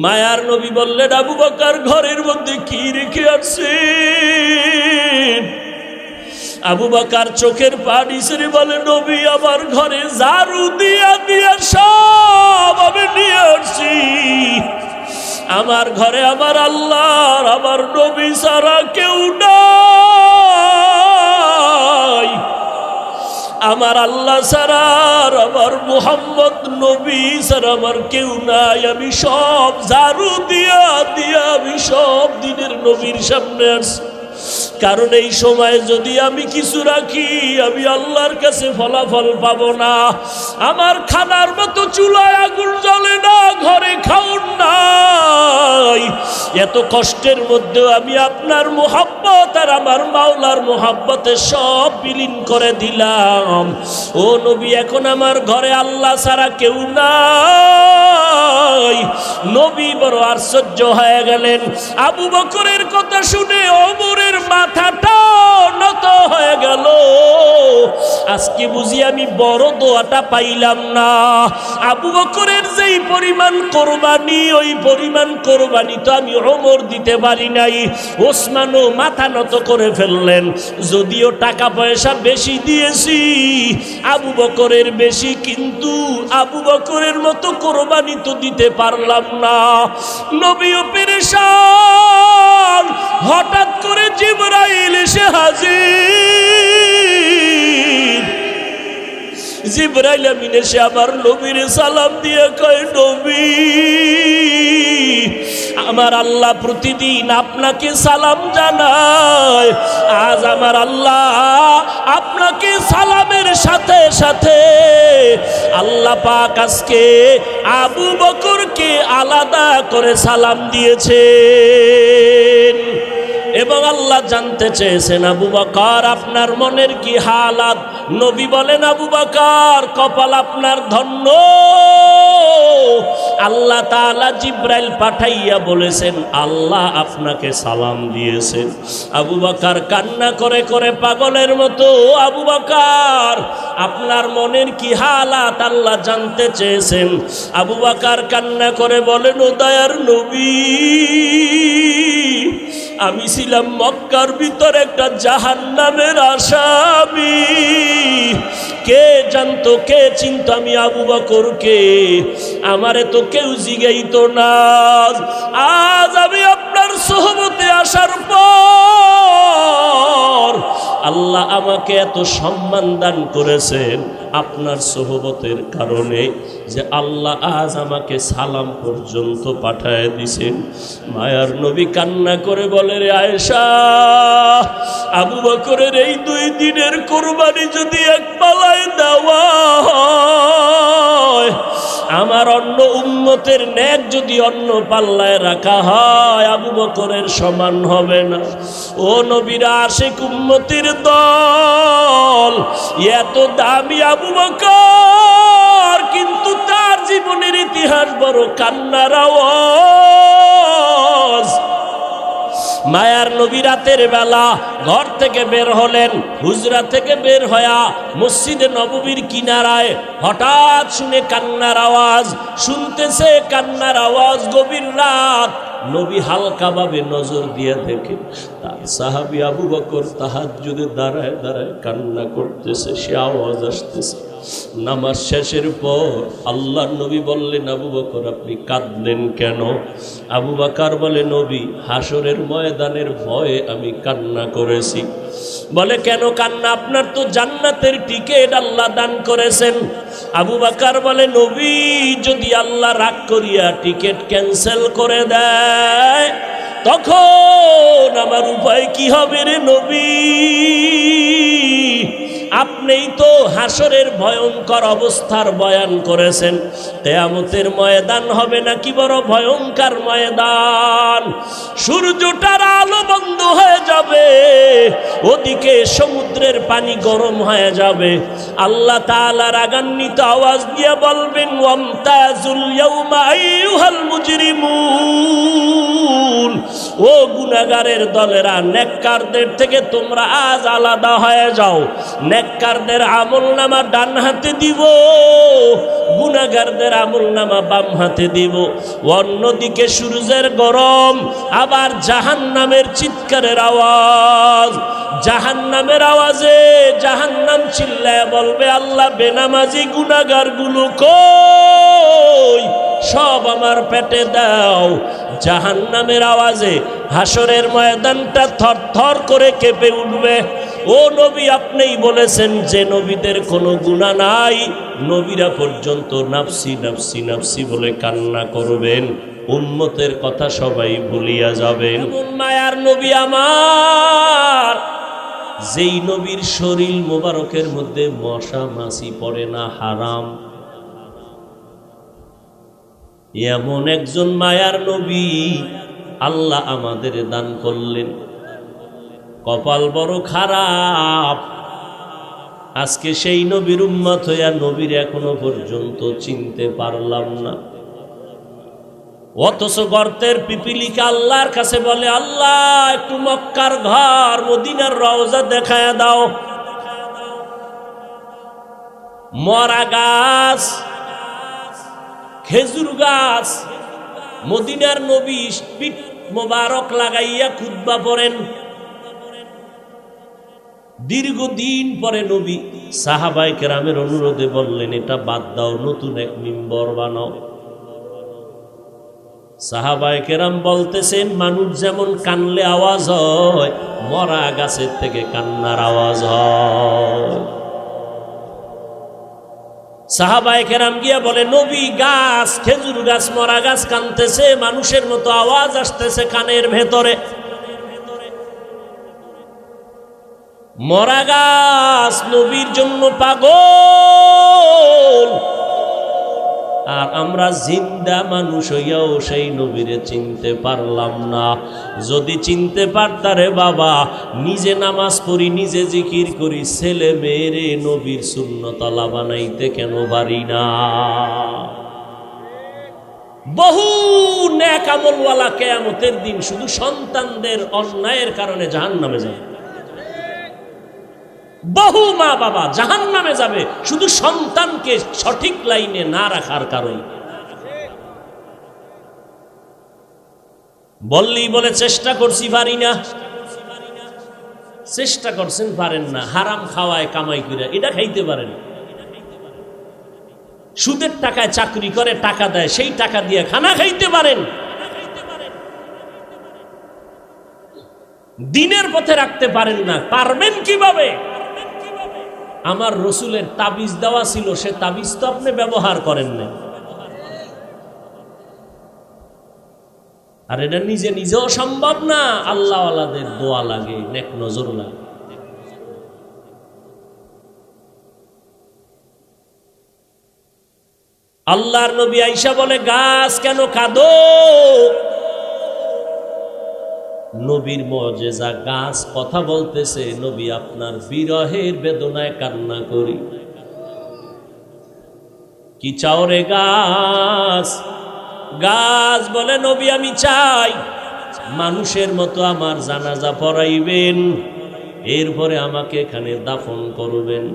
মায়ার নবী বললেন, আবু বকর ঘরের মধ্যে কি রেখে আসছেন? আবু বকর চোখের পানি ছেড়ে বলে, নবী আমার ঘরে ঝাড়ু দিয়া দিয়া সব আমি নিয়ে আসছি। আমার ঘরে আমার আল্লাহর আমার নবী ছাড়া কেউ নাই। আমার আল্লাহ ছাড়া আমার মুহাম্মদ নবী ছাড়া আমার কেউ নাই। আমি সব ঝাড়ু দিয়া দিয়া আমি সব দিনের নবীর সামনে আসছি। কারণ এই সময় যদি আমি কিছু রাখি আমি আল্লাহর কাছে ফলাফল পাবো না। আমার খানার মতো চুলায় আগুন জ্বলে না, ঘরে খাউন নাই। এত কষ্টের মধ্যেও আমি আপনার মুহাব্বত আর আমার মাওলার মুহাব্বতে সব বিলীন করে দিলাম। ও নবী, এখন আমার ঘরে আল্লাহ ছাড়া কেউ নাই। নবী বড় আশ্চর্য হয়ে গেলেন। আবু বকরের কথা শুনে ওমরের মাথাটা নত হয়ে গেল। আজকে বুঝি আমি বড় দোয়াটা পাইলাম না। আবু বকরের যেই পরিমাণ কোরবানি, ওই পরিমাণ কোরবানি তো আমি ওমর দিতে পারি নাই। ওসমানও মাথা নত করে ফেললেন। যদিও টাকা পয়সা বেশি দিয়েছি, আবু বকরের বেশি, কিন্তু আবু বকরের মতো কোরবানি তো দিতে পারলাম না। নবীও পেরেশান। হঠাৎ করে জিবরাইল এসে হাজির। জিবরাইল আমিন এসে আমার নবীর সালাম দিয়ে কয়, নবী আমার আল্লাহ প্রতিদিন আপনাকে সালাম জানায়। আজ আমার আল্লাহ আপনাকে সালামের সাথে সাথে আল্লাহ পাক আজকে আবু বকরকে আলাদা করে সালাম দিয়েছেন। এবং আল্লাহ জানতে চেয়েছেন, আবু বকর আপনার মনের কি হালাত? নবী বলেন, আবু বকর কপাল আপনার ধন্য। আল্লাহ তাআলা জিবরাইল পাঠাইয়া বলেছেন আল্লাহ আপনাকে সালাম দিয়েছেন। আবু বকর কান্না করে করে পাগলের মতো, আবু বকর আপনার মনের কি হালাত আল্লাহ জানতে চেয়েছেন। আবু বকর কান্না করে বলেন, ও দয়ার নবী, আমি ছিলাম মক্কার ভিতর একটা জাহান্নামের আসামি। কে জানতো, কে চিনত আমি আবু বকরকে? আমারে তো কেউ জিগাইতো না। আজ আমি আপনার সোহবতে আসার পর আল্লাহ আমাকে এত সম্মান দান করেছেন আপনার সোহবতের কারণে, যে আল্লাহ আজ আমাকে সালাম পর্যন্ত পাঠায় দিছেন। মায়ার নবী কান্না করে বলে, রে আয়েশা, আবু বকরের এই 2 দিনের কোরবানি যদি এক পালায় দেওয়া হয়, আমার অন্য উম্মতের নেক যদি অন্য পাল্লায় রাখা হয়, আবু বকরের সমান হবে না। ও নবীরা আশিক উম্মতের দল, এত দামি আবু বকর, কিন্তু তার জীবনের ইতিহাস বড় কান্নার আওয়াজ। মায়ার নবী রাতের বেলা ঘর থেকে বের হলেন। হুজরা থেকে বের হয়া মসজিদে নববীর কিনারায় হঠাৎ শুনে কান্নার আওয়াজ। শুনতেছে কান্নার আওয়াজ, গভীর রাত। নবী হালকাভাবে নজর দিয়ে দেখে তার সাহাবী আবু বকর তাহাজ্জুদে দাঁড়ায় দাঁড়ায় কান্না করতেছে, সে আওয়াজ আসতেছে। নামাজ শেষের পর আল্লাহর নবী বললেন, আবু বকর আপনি কাঁদলেন কেন? আবু বকর বলে, নবী হাসরের ময়দানের ভয়ে আমি কান্না করেছি। বলে, কেন কান্না? আপনার তো জান্নাতের টিকিট আল্লাহ দান করেছেন। আবু বকর বলে, নবী যদি আল্লাহ রাগ করিয়া টিকিট ক্যান্সেল করে দেয় তখন আমার উপায় কি হবে রে নবী? আপনিই তো হাসরের ভয়ঙ্কর অবস্থার বয়ান করেছেন। কিয়ামতের ময়দান হবে নাকি বড় ভয়ঙ্কর ময়দান। সূর্যটার আলো বন্ধ হয়ে যাবে, ওদিকে সমুদ্রের পানি গরম হয়ে যাবে। আল্লাহ তাআলা রাগান্বিত আওয়াজ দিয়ে বলবেন, ওয়ামতাজুল ইয়াউমা আইয়ুহাল মুজরিমুন, ও গুনাহগারের দলেরা, নেককারদের থেকে তোমরা আজ আলাদা হয়ে যাও। নেককারদের আমলনামা ডান হাতে দিব, গুনাহগারদের আমলনামা বাম হাতে দিব। অন্যদিকে সূর্যের গরম, আবার জাহান্নামের চিৎকারের আওয়াজ। জাহান্নামের আওয়াজে জাহান্নাম চিল্লায় বলবে, আল্লাহ বেনামাজি গুনাহগারগুলো কই, সব আমার পেটে দাও। জাহান্নামের আওয়াজে হাসরের ময়দানটা থরথর করে কেঁপে উঠবে। ও নবী, আপনিই বলেছেন যে নবীদের কোনো গুনাহ নাই, নবীরা পর্যন্ত নাফসি নাফসি নাফসি বলে কান্না করবেন। উম্মতের কথা সবাই ভুলিয়া যাবেন। মায়ার নবী আমার, যেই নবীর শরীর মোবারকের মধ্যে মশা মাছি পড়ে না, হারাম, এমন একজন মায়ার নবী আল্লাহ আমাদের দান করলেন। কপাল বড় খারাপ, আজকে সেই নবীর উম্মত হইয়া নবীর এখনো পর্যন্ত চিনতে পারলাম না। অথচ গর্তের পিপিলিকা আল্লাহর কাছে বলে, আল্লাহ একটু মক্কার ঘর মদিনার রওজা দেখায় দাও। মরা গাছ, খেজুর গাছ, মদিনার নবী পিঠ মোবারক লাগাইয়া খুতবা পড়েন। দীর্ঘদিন পরে নবী সাহাবায়ে কেরামের অনুরোধে বললেন, এটা বাদ দাও, নতুন এক মিম্বর বানাও। সাহাবায়ে কেরাম বলতেছেন, মানুষ যেমন কানলে আওয়াজ হয়, মরা গাছের থেকে কান্নার আওয়াজ হয়। সাহাবায়ে কেরাম গিয়া বলে, নবী, গাছ, খেজুর গাছ, মরা গাছ কানতেছে, মানুষের মতো আওয়াজ আসতেছে কানের ভেতরে। মরা গাছ নবীর জন্য পাগল, আর আমরা জিন্দা মানুষ হইয়াও সেই নবীরে চিনতে পারলাম না। যদি চিনতে পারতারে বাবা, নিজে নামাজ পড়ি, নিজে জিকির করি, ছেলে মেয়েরে নবীর সুন্নতওয়ালা বানাইতে কেন পারি না? বহু নেক আমলওয়ালা কিয়ামতের দিন শুধু সন্তানদের অন্যায়ের কারণে জাহান্নামে যাবে। বহু মা বাবা জাহান্নামে যাবে শুধু সন্তানকে সঠিক লাইনে না রাখার কারণে। বললেই বলে চেষ্টা করছি, পারি না। চেষ্টা করছেন, পারেন না। হারাম খাওয়ায় কামাই করে এটা খাইতে পারেন। সুদের টাকায় চাকরি করে টাকা দেয়, সেই টাকা দিয়ে খানা খাইতে পারেন। দিনের পথে রাখতে পারেন না, পারবেন কিভাবে? আমার রসুলের তাবিজ দেওয়া ছিল, সে তাবিজ তো আপনি ব্যবহার করেন না। আর এটা নিজে নিজেও সম্ভব না, আল্লাহওয়ালাদের দোয়া লাগে, নেক নজর লাগে। আল্লাহর নবী আয়েশা বলে, গাছ কেন কাঁদো? নবীর মুজিজা, গাছ কথা বলতেছে, নবী আপনার বিরহের বেদনায় কান্না করি। কি চাও রে গাছ? গাছ বলে, নবী আমি চাই মানুষের মতো আমার জানাজা পড়াইবেন, এরপরে আমাকে এখানে দাফন করবেন,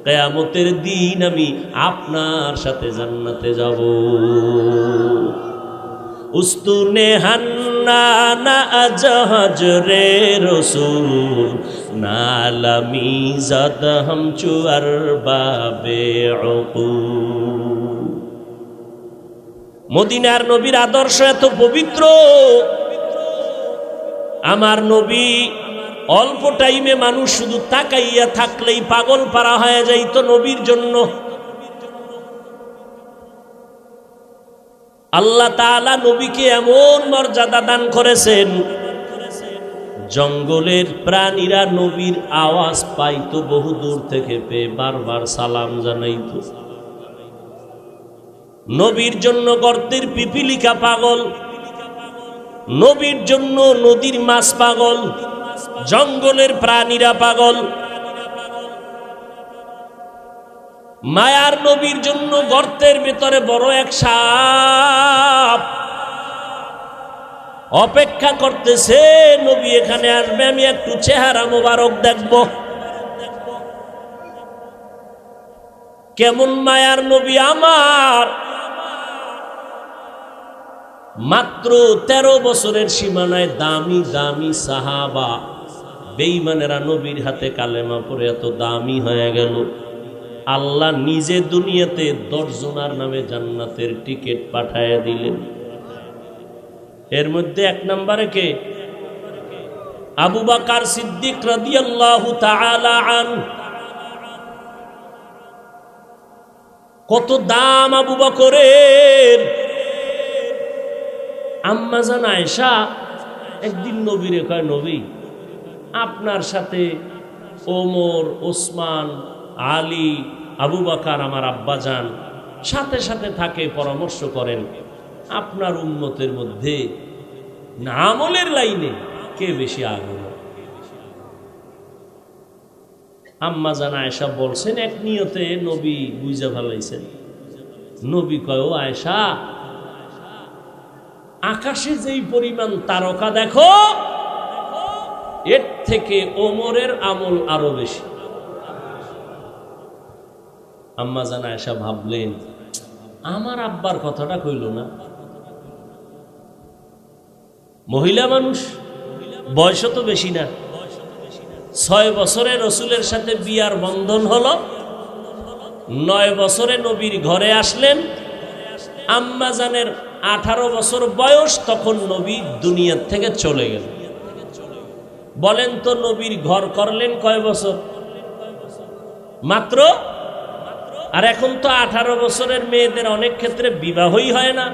কিয়ামতের দিন আমি আপনার সাথে জান্নাতে যাব। উস্তুনে হান্নানা আজহাজ রে রসুল, নালামি জাদ হাম চুয়ার বাবে উকুল। মদিনার নবীর আদর্শ এত পবিত্র, আমার নবী অল্প টাইমে মানুষ শুধু তাকাইয়া থাকলেই পাগল পারা হয়ে যাইত নবীর জন্য। আল্লাহ তাআলা নবীকে এমন মর্যাদা দান করেছেন, জঙ্গলের প্রাণীরা নবীর আওয়াজ পাইতো বহু দূর থেকে, পেয়ে বারবার সালাম জানাইতো। নবীর জন্য গর্তের পিপিলিকা পাগল, নবীর জন্য নদীর মাছ পাগল, জঙ্গলের প্রাণীরা পাগল। মায়ার নবীর জন্য গর্তের ভেতরে বড় এক সাপ, অপেক্ষা করতেছে নবী এখানে আসবে, আমি একটু চেহারা মোবারক দেখব। কেমন মায়ার নবী আমার! মাত্র 13 বছরের সীমানায় দামি দামি সাহাবা বেঈমানেরা নবীর হাতে কালেমা পড়ে এত দামি হয়ে গেল। আল্লাহ নিজে দুনিয়াতে 10 জনের নামে জান্নাতের টিকিট পাঠায় দিলেন। এর মধ্যে 1 নম্বরে কে? আবু বকর সিদ্দিক রাদিয়াল্লাহু তাআলা আনহু। কত দাম আবু বকরের! আম্মা জান আয়েশা একদিন নবীরে কয়, নবী আপনার সাথে ওমর, ওসমান, আলী, আবু বকর আমার আব্বাজান সাথে সাথে থাকে, পরামর্শ করেন, আপনার উম্মতের মধ্যে আমলের লাইনে কে বেশি আগ্রহ? আম্মা জান আয়েশা বলছেন, এক নিয়তে নবী বুঝা ফেলাইছেন। নবী কয়, ও আয়েশা, আকাশে যেই পরিমাণ তারকা দেখো, এর থেকে ওমরের আমল আরো বেশি। আম্মা জান আয়েশা ভাবলেন, আমার আব্বার কথাটা কইল না। মহিলা মানুষ, বয়স তো বেশি না, 6 বছরে রসুলের সাথে বিয়ার বন্ধন হলো, 9 বছরে নবীর ঘরে আসলেন। আম্মা জানের 18 বছর বয়স, তখন নবী দুনিয়ার থেকে চলে গেল। বলেন তো নবীর ঘর করলেন কয় বছর? মাত্র। আর এখন তো 18 বছরের মেয়েদের অনেক ক্ষেত্রে বিবাহই হয় না।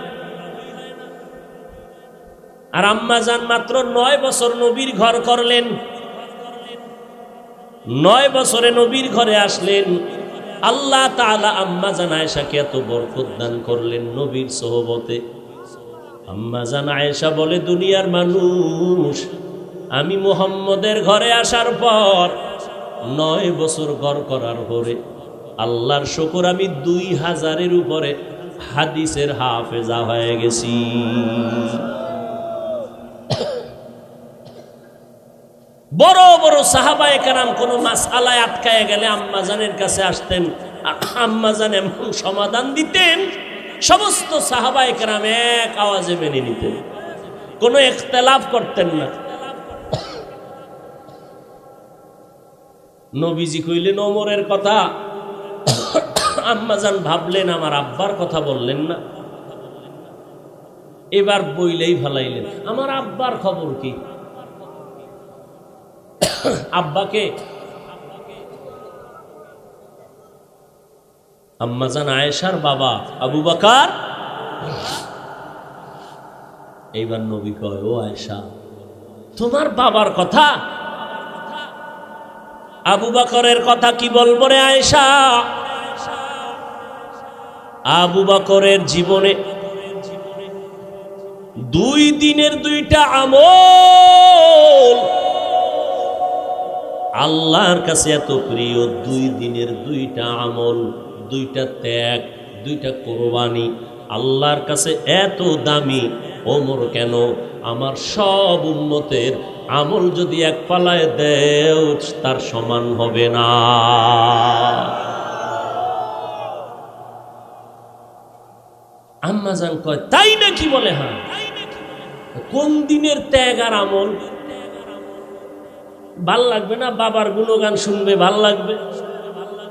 আর আম্মা জান মাত্র 9 বছর নবীর ঘর করলেন, 9 বছরে নবীর ঘরে আসলেন। আল্লাহ তাআলা আম্মা জান আয়েশাকে এত বরকত দান করলেন নবীর সোহবতে। আম্মা জান আয়েশা বলে, দুনিয়ার মানুষ, আমি মুহাম্মদের ঘরে আসার পর 9 বছর ঘর করার পরে আল্লাহর শুকর, আমি 2000-এর উপরে হাদিসের হাফেজা হয়ে গেছি। বড় বড় সাহাবায়ে কেরাম কোন মাসআলায় আটকায় গেলে আম্মা জানের কাছে আসতেন, আম্মা জান এমন সমাধান দিতেন, সমস্ত সাহাবায়ে কেরাম এক আওয়াজে মেনে নিতেন, কোনো ইখতিলাফ করতেন না। নবীজি কইলেন ওমরের কথা, আম্মা জান ভাবলেন আমার আব্বার কথা বললেন না, এবার বইলেই ফেলাইলেন, আমার আব্বার খবর কি? আব্বাকে আম্মা জান আয়েশার বাবা আবু বকর। এইবার নবী কয়, ও আয়েশা, তোমার বাবার কথা? আবু বকরের কথা কি বলবো রে আয়েশা? আবু বকরের জীবনে 2 দিনের 2টা আমল আল্লাহর কাছে এত প্রিয়। 2 দিনের 2টা আমল, 2টা ত্যাগ, 2টা কোরবানি আল্লাহর কাছে এত দামি। ওমর কেন? আমার সব উম্মতের আমল যদি এক পালায় দেও তার সমান হবে না। আম্মা জান কয়, তাই নাকি? বলে হ্যাঁ। কোন দিনের ত্যাগ আর আমল? ভাল লাগবে না? বাবার গুণগান শুনবে ভাল লাগবে?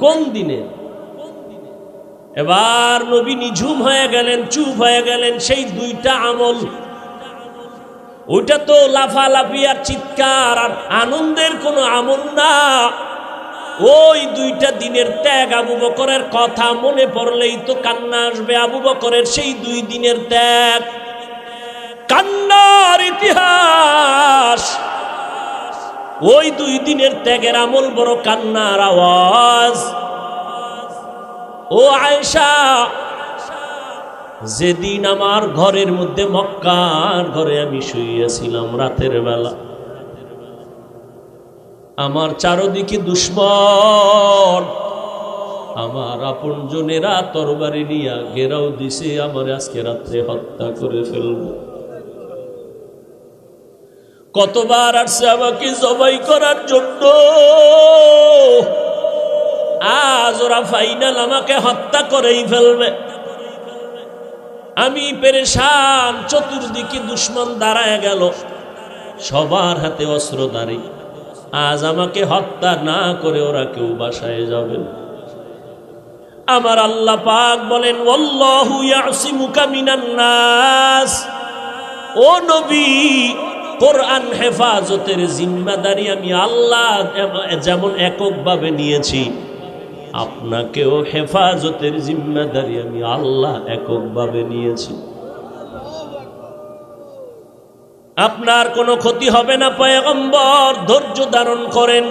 কোন দিনে? এবার নবী নিঝুম হয়ে গেলেন, চুপ হয়ে গেলেন। সেই 2টা আমল, ওইটা তো লাফালাফি আর চিৎকার আর আনন্দের কোনো আমল না। ওই 2টা দিনের ত্যাগ, আবু বকরের কথা মনে পড়লেই তো কান্না আসবে। আবু বকরের সেই 2 দিনের ত্যাগ, কান্নার ইতিহাস। ওই 2 দিনের ত্যাগের আমল বড় কান্নার আওয়াজ। ও আয়েশা, যেদিন আমার ঘরের মধ্যে, মক্কার ঘরে আমি শুইয়াছিলাম রাতের বেলা, আমার চারদিকে দুশমন, আমার আপনজনেরা তরবারি নিয়া ঘেরাও দিছে, আমার আজকে রাত্রে হত্যা করে ফেলব। কতবার আসছে আমাকে জবাই করার জন্য, আজ ওরা ফাইনাল আমাকে হত্যা করেই ফেলবে। আমি পেরেশান, চতুর্দিকে দুশ্মন দাঁড়ায় গেল, সবার হাতে অস্ত্রধারী। আজ আমাকে হত্যা না করে ওরা কেউ বাসায় যাবে। আমার আল্লাহ পাক বলেন, ওয়াল্লাহু ইয়াসিমুকা মিনান নাস। ও নবী, কোরআন হেফাজতের জিম্মাদারি আমি আল্লাহ যেমন এককভাবে নিয়েছি, আপনাকেও হেফাজতের জিম্মাদারি আমি আল্লাহ এককভাবে নিয়েছি। আপনার কোনো ক্ষতি হবে না পয়গম্বর, ধৈর্য ধারণ করেন।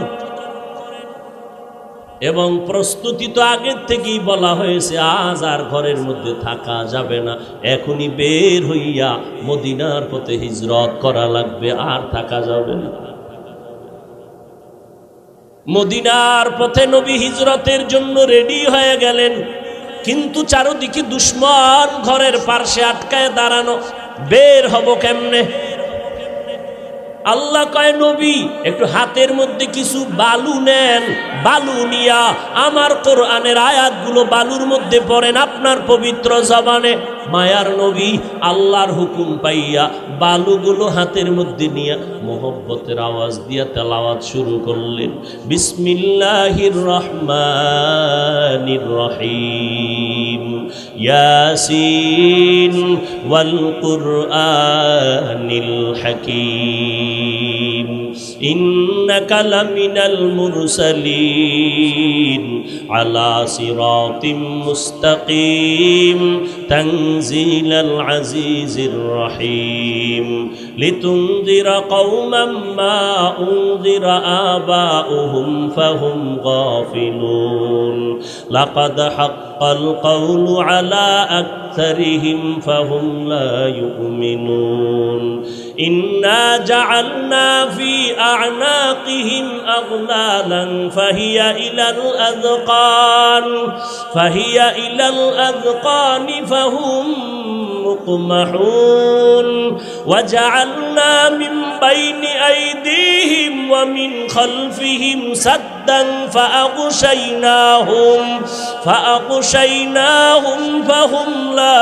এবং প্রস্তুতি তো আগের থেকেই বলা হয়েছে, আজ আর ঘরের মধ্যে থাকা যাবে না, এখনই বের হইয়া মদিনার পথে হিজরত করা লাগবে, আর থাকা যাবে না। মদিনার পথে নবী হিজরতের জন্য রেডি হয়ে গেলেন, কিন্তু চারদিকে দুশ্মন ঘরের পার্শ্বে আটকায় দাঁড়ানো, বের হব কেমনে? আল্লাহ কয়, নবী একটু হাতের মধ্যে কিছু বালু নেন, বালু নিয়া আমার কোরআনের আয়াতগুলো বালুর মধ্যে পড়েন আপনার পবিত্র জবানে। মায়ার নবী আল্লাহর হুকুম পাইয়া বালুগুলো হাতের মধ্যে নিয়ে মোহব্বতের আওয়াজ দিয়া তেলাওয়াত শুরু করলেন, বিসমিল্লাহির রহমানির রহিম, ইয়াসিন ওয়াল কুরআনিল হাকীম, ইন্নাকা লামিনাল মুরসালিন আলা সিরাতিম মুস্তাকিম, তানজিলাল আজিজির রহিম, লিতুনযিরা কওমান মা উনযিরা আবাউহুম ফাহুম গাফিলুন, লাকাদ হাক্কাল কওলু আলা আকসারিহিম ফাহুম লা ইউমিনুন, ইন্না জাআলনা ফি আ'নাকিহিম আগলালান ফাহিয়া ইলাল আযকানি ফাহুম মুকমাহুন, ওয়াজআলনা মিন বাইনি আইদিহিম ওয়া মিন খালফিহিম সাদ্দান ফাআগশাইনাহুম ফাহুম লা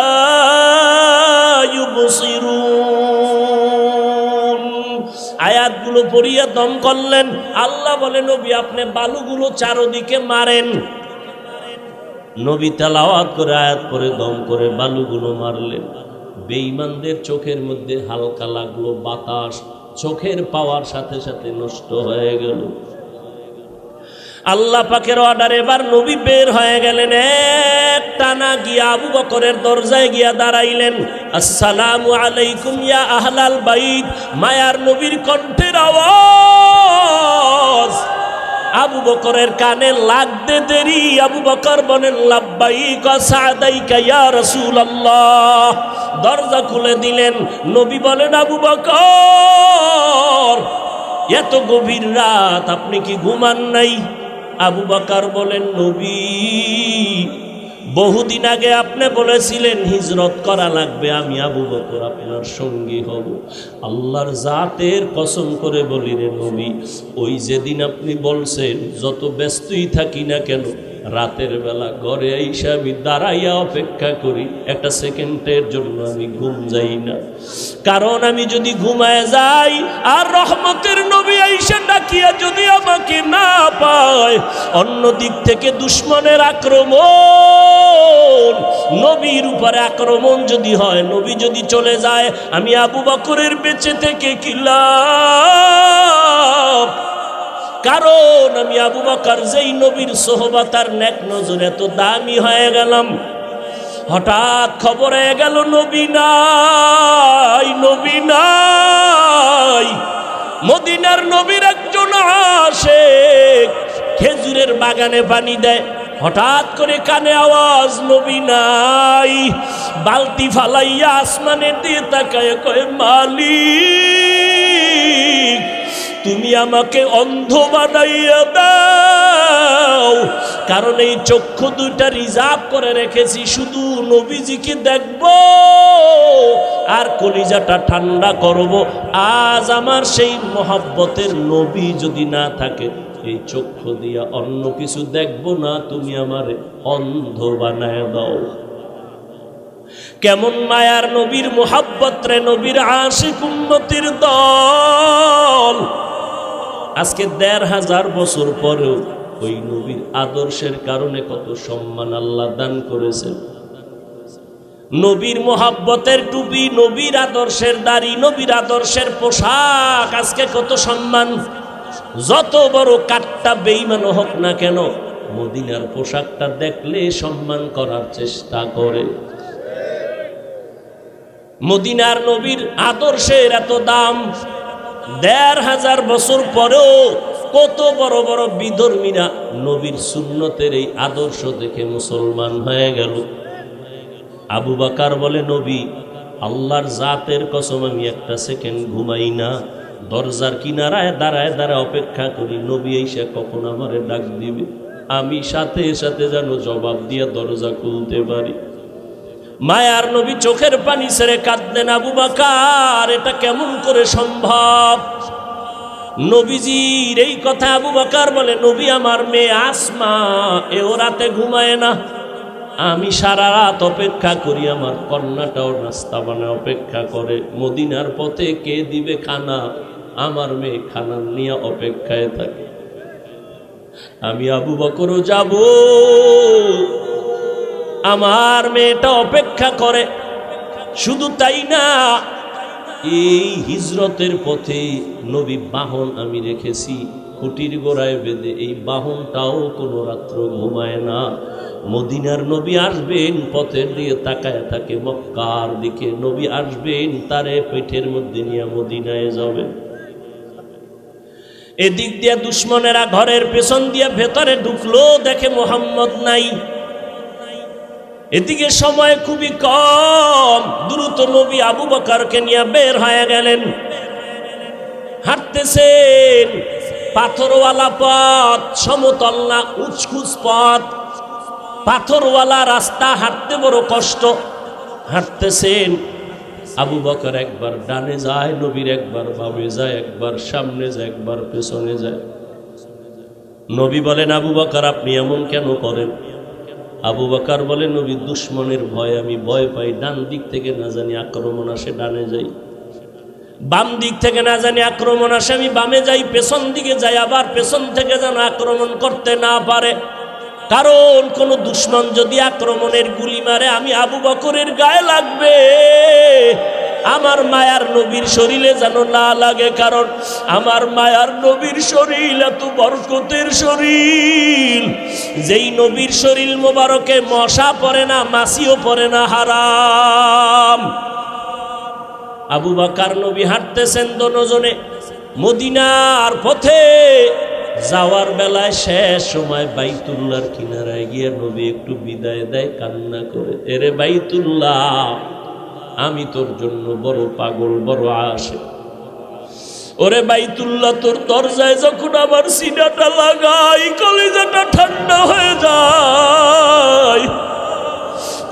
ইউবসিরুন। আয়াতগুলো পড়িয়া দম করলেন। আল্লাহ বলে, নবী আপনি বালুগুলো চারদিকে মারেন। নবী তেলাওয়াত করে আয়াত পরে দম করে বালুগুলো মারলেন। বেঈমানদের চোখের মধ্যে হালকা লাগলো বাতাস, চোখের পাওয়ার সাথে সাথে নষ্ট হয়ে গেল। আল্লাহ পাকের অর্ডারে এবার নবী বের হয়ে গেলেন, এক টানা গিয়া আবু বকরের দরজায় গিয়া দাঁড়াইলেন। আসসালামু আলাইকুম ইয়া আহলাল বাইত। মায়ার নবীর কণ্ঠের আওয়াজ আবু বকরের কানে লাগতে দেরি আবু বকর বলেন, লাব্বাইক ওয়া সাদাইকা ইয়া রাসূলুল্লাহ। দরজা খুলে দিলেন। নবী বলেন, আবু বকর এত গভীর রাত আপনি কি ঘুমান নাই? আবু বকর বলেন, নবী বহুদিন আগে আপনি বলেছিলেন হিজরত করা লাগবে, আমি আবু বকর আপনার সঙ্গী হব। আল্লাহর জাতের কসম করে বলি রে নবী, ওই যেদিন আপনি বলছেন যত ব্যস্তই থাকি না কেন, রাতের বেলা ঘরে আইসা আমি দাঁড়াইয়া অপেক্ষা করি, একটা সেকেন্ডের জন্য আমি ঘুম যাই না। কারণ আমি যদি ঘুমায় যাই আর রহমতের নবী আইসা ডাকিয়া যদি আমাকে না পায়, অন্য দিক থেকে দুশ্মনের আক্রমণ, নবীর উপরে আক্রমণ যদি হয়, নবী যদি চলে যায়, আমি আবু বকরের বেঁচে থেকে কি লাভ? কারণ আমি আবু বকর যেই নবীর সোহবত আর নেক নজর এত দামি হয়ে গেলাম। হঠাৎ খবর হয়ে গেল নবী নাই, নবী নাই। মদিনার নবীর একজন আশিক খেজুরের বাগানে পানি দেয়, হঠাৎ করে কানে আওয়াজ, নবী নাই। বালতি ফালাইয়া আসমানের দিয়ে তাকায় কয়, মালিক তুমি আমাকে অন্ধ বানাইয়া দাও, কারণ এই চক্ষু দুইটা রিজার্ভ করে রেখেছি, শুধু নবীজিকে দেখবো আর কলিজাটা ঠান্ডা করব। আজ আমার সেই মহব্বতের নবী যদি না থাকে, এই চক্ষু দিয়া অন্য কিছু দেখব না, তুমি আমারে অন্ধ বানায় দাও। কেমন মায়ার নবীর মোহাব্বত রে, নবীর আশিক উম্মতির দল। আজকে ১৫০০ বছর পরেও ওই নবীর আদর্শের কারণে কত সম্মান আল্লাহ দান করেছেন। নবীর মোহাব্বতের টুপি, নবীর আদর্শের দাড়ি, নবীর আদর্শের পোশাক, আজকে কত সম্মান। যত বড় কাট্টা বেঈমান হোক না কেন, মদিনার পোশাকটা দেখলে সম্মান করার চেষ্টা করে। মদিনার নবীর আদর্শের এত দাম, ১৫০০ বছর পরেও কত বড় বড় বিধর্মীরা নবীর সুন্নতের এই আদর্শ দেখে মুসলমান হয়ে গেল। আবু বকর বলে, নবী আল্লাহর জাতের কসম, আমি একটা সেকেন্ড ঘুমাই না, দরজার কিনারায় দাঁড়ায় দাঁড়ায় অপেক্ষা করি নবী এসে কখন আমারে ডাক দিবে, আমি সাথে সাথে যেন জবাব দিয়ে দরজা খুলতে পারি। মায়ার নবী চোখের পানি ছেড়ে কাঁদলেন। আবু বকর, এটা কেমন করে সম্ভব? নবীজির এই কথা আবু বকর বলে, নবী আমার মেয়ে আসমা এও রাতে ঘুমায় না, আমি সারা রাত অপেক্ষা করি, আমার কন্যাটাও নাস্তা বানায় অপেক্ষা করে, মদিনার পথে কে দিবে খানা, আমার মেয়ে খানা নিয়ে অপেক্ষায় থাকে। আমি আবু বকরও যাব, আমার মেয়েটা অপেক্ষা করে। শুধু তাই না, এই হিজরতের পথে নবী বাহন আমি রেখেছি খুঁটির গোড়ায় বেঁধে, এই বাহনটাও কোনো রাত্র ঘুমায় না। মদিনার নবী আসবেন, পথের দিয়ে তাকায় থাকে মক্কার দিকে, নবী আসবেন তারে পেটের মধ্যে নিয়ে মদিনায় যাবেন। এদিক দিয়ে দুশ্মনেরা ঘরের পেছন দিয়ে ভেতরে ঢুকলো, দেখে মোহাম্মদ নাই। এদিকে সময় খুবই কম, দ্রুত নবী আবু বকরকে নিয়ে বের হয়ে গেলেন। হাঁটতেছেন, পাথরওয়ালা পথ, সমতল না, উঁচকুচ পথ, পাথরওয়ালা রাস্তা, হাঁটতে বড় কষ্ট। হাঁটতেছেন, আবু বকর একবার ডানে যায়, নবীর একবার বামে যায়, একবার সামনে যায়, একবার পেছনে যায়। নবী বলেন, আবু বকর আপনি এমন কেন করেন? আবু বকর বলে, নবী দুশ্মনের ভয় আমি ভয় পাই, ডান দিক থেকে না জানি আক্রমণ আসে ডানে যাই, বাম দিক থেকে না জানি আক্রমণ আসে আমি বামে যাই, পেছন দিকে যাই, আবার পেছন থেকে যেন আক্রমণ করতে না পারে। কারণ কোন দুশ্মন যদি আক্রমণের গুলি মারে, আমি আবু বকরের গায়ে লাগবে, আমার মায়ার নবীর শরীরে যেন না লাগে। কারণ আমার মায়ার নবীর শরীর এত বরকতের শরীর, যেই নবীর শরীর মোবারকে মশা পড়ে না, মাছিও পড়ে না, হারাম। আবু বকর নবী হাঁটতেছেন দোনোজনে মদিনার পথে। যাওয়ার বেলায় শেষ সময় বাইতুল্লাহর কিনারায় গিয়ে নবী একটু বিদায় দেয় কান্না করে, এরে বাইতুল্লাহ, আমি তোর জন্য বড় পাগল, বড় আশে। ওরে বাইতুল্লাহ, তোর দরজায় যখন আমার সিনাটা লাগাই, কলিজাটা ঠান্ডা হয়ে যায়।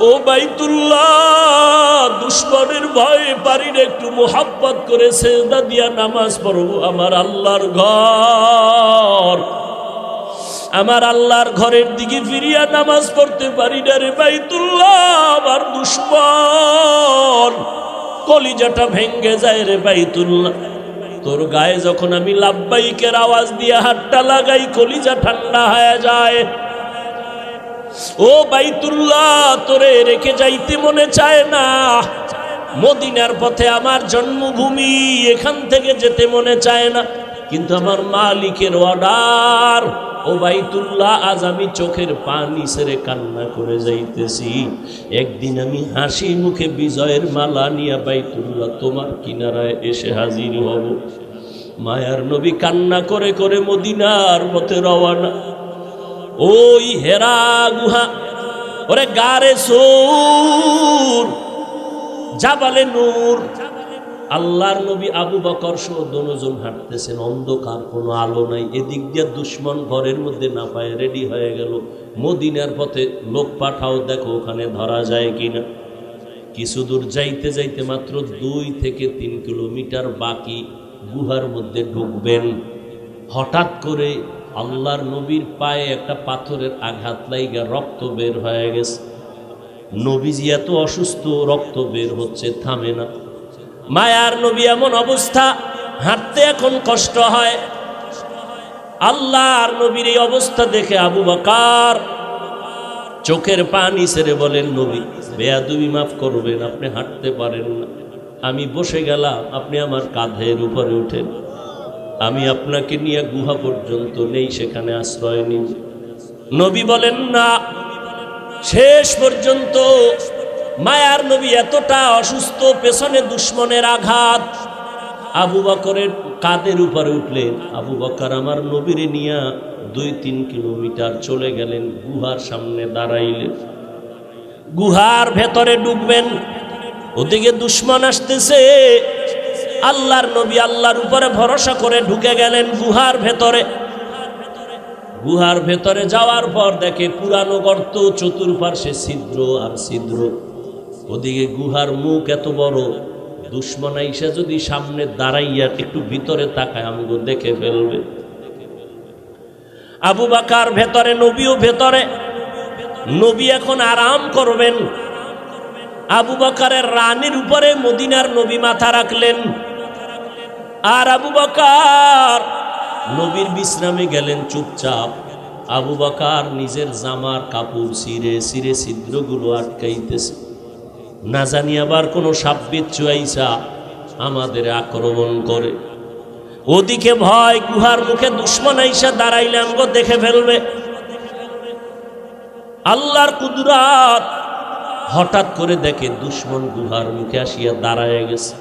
ও বাইতুল্লাহ, দুশ্মনের ভয়ে পারি না, একটু মোহাব্বত করে সেজদা দিয়া নামাজ পড়বো। আমার আল্লাহর ঘর, আমার আল্লাহর ঘরের দিকে ফিরিয়া নামাজ পড়তে পারি না রে বাইতুল্লাহ, আমার দুশ্মন, কলিজাটা ভেঙ্গে যায় রে বাইতুল্লাহ। তোর গায়ে যখন আমি লাব্বাইকের আওয়াজ দিয়ে হাতটা লাগাই, কলিজা ঠান্ডা হয়ে যায়। ও বাইতুল্লাহ, তোরে রেখে যাইতে মনে চায় না। মদিনার পথে আমার জন্মভূমি, এখান থেকে যেতে মনে চায় না, কিন্তু আমার মালিকের অর্ডার। ও বাইতুল্লাহ, আজ আমি চোখের পানি ছেড়ে কান্না করে যাইতেছি। একদিন আমি হাসি মুখে বিজয়ের মালা নিয়ে বাইতুল্লাহ তোমার কিনারায় এসে হাজির হব। মায়ার নবী কান্না করে করে মদিনার পথে রওয়ানা। ওই হেরা গুহা, ওরে গারে সূর, জাবালে নূর, আল্লাহর নবী আবু বকর সহ দুজন হাঁটতেছেন, অন্ধকার, কোনো আলো নাই। এদিক দিয়ে দুশ্মন ঘরের মধ্যে না পায় রেডি হয়ে গেল, মদিনার পথে লোক পাঠাও, দেখো ওখানে ধরা যায় কিনা। কিছু দূর যাইতে যাইতে মাত্র 2 থেকে 3 কিলোমিটার বাকি গুহার মধ্যে ঢুকবেন। হঠাৎ করে আল্লাহর নবীর পায়ে একটা পাথরের আঘাত লাইগা রক্ত বের হয়ে গেছে। নবীজি এত অসুস্থ, রক্ত বের হচ্ছে, থামে না। মায়ার নবী এমন অবস্থা, হাঁটতে এখন কষ্ট হয়। আল্লাহর নবীর এই অবস্থা দেখে আবু বকর চোখের পানি ছেড়ে বলেন, নবী বেয়াদবি মাফ করবেন, আপনি হাঁটতে পারেন না, আমি বসে গেলাম, আপনি আমার কাঁধের উপরে উঠেন, আমি আপনাকে নিয়ে গুহা পর্যন্ত নেই, সেখানে আশ্রয় নিন। নবী বলেন না। শেষ পর্যন্ত মায়ার নবী এতটা অসুস্থ, পেছনে দুশ্মনের আঘাত, আবু বকরের কাঁধের উপরে উঠলেন। আবু বকর আমার নবীরে নিয়ে 2-3 কিলোমিটার চলে গেলেন, গুহার সামনে দাঁড়াইলেন। গুহার ভেতরে ঢুকবেন, ওদিকে দুশ্মন আসতেছে। আল্লাহর নবী আল্লাহর উপরে ভরসা করে ঢুকে গেলেন গুহার ভেতরে। গুহার ভেতরে যাওয়ার পর দেখে পুরানো গর্ত, চতুর্পার্শ্বে ছিদ্র আর ছিদ্র। ওদিকে গুহার মুখ এত বড়, দুশ্মন আইসা যদি সামনে দাঁড়াইয়া একটু ভিতরে তাকায় আমগো দেখে ফেলবে। আবু বকর ভেতরে, নবীও ভেতরে। নবী এখন আরাম করবেন। আবু বকরের রানের উপরে মদিনার নবী মাথা রাখলেন, আর আবু বকর নবীর বিশ্রামে গেলেন চুপচাপ। আবু বকর নিজের জামার কাপড় ছিঁড়ে ছিঁড়ে ছিদ্রগুলো আটকাইতেছে, না জানি আবার কোনো সাপবিচ্ছু আইসা আমাদের আক্রমণ করে। ওদিকে ভয়, গুহার মুখে দুশ্মন আইসা দাঁড়াইলে আমগো দেখে ফেলবে। আল্লাহর কুদরত, হঠাৎ করে দেখে দুশ্মন গুহার মুখে আসিয়া দাঁড়ায় গেছে।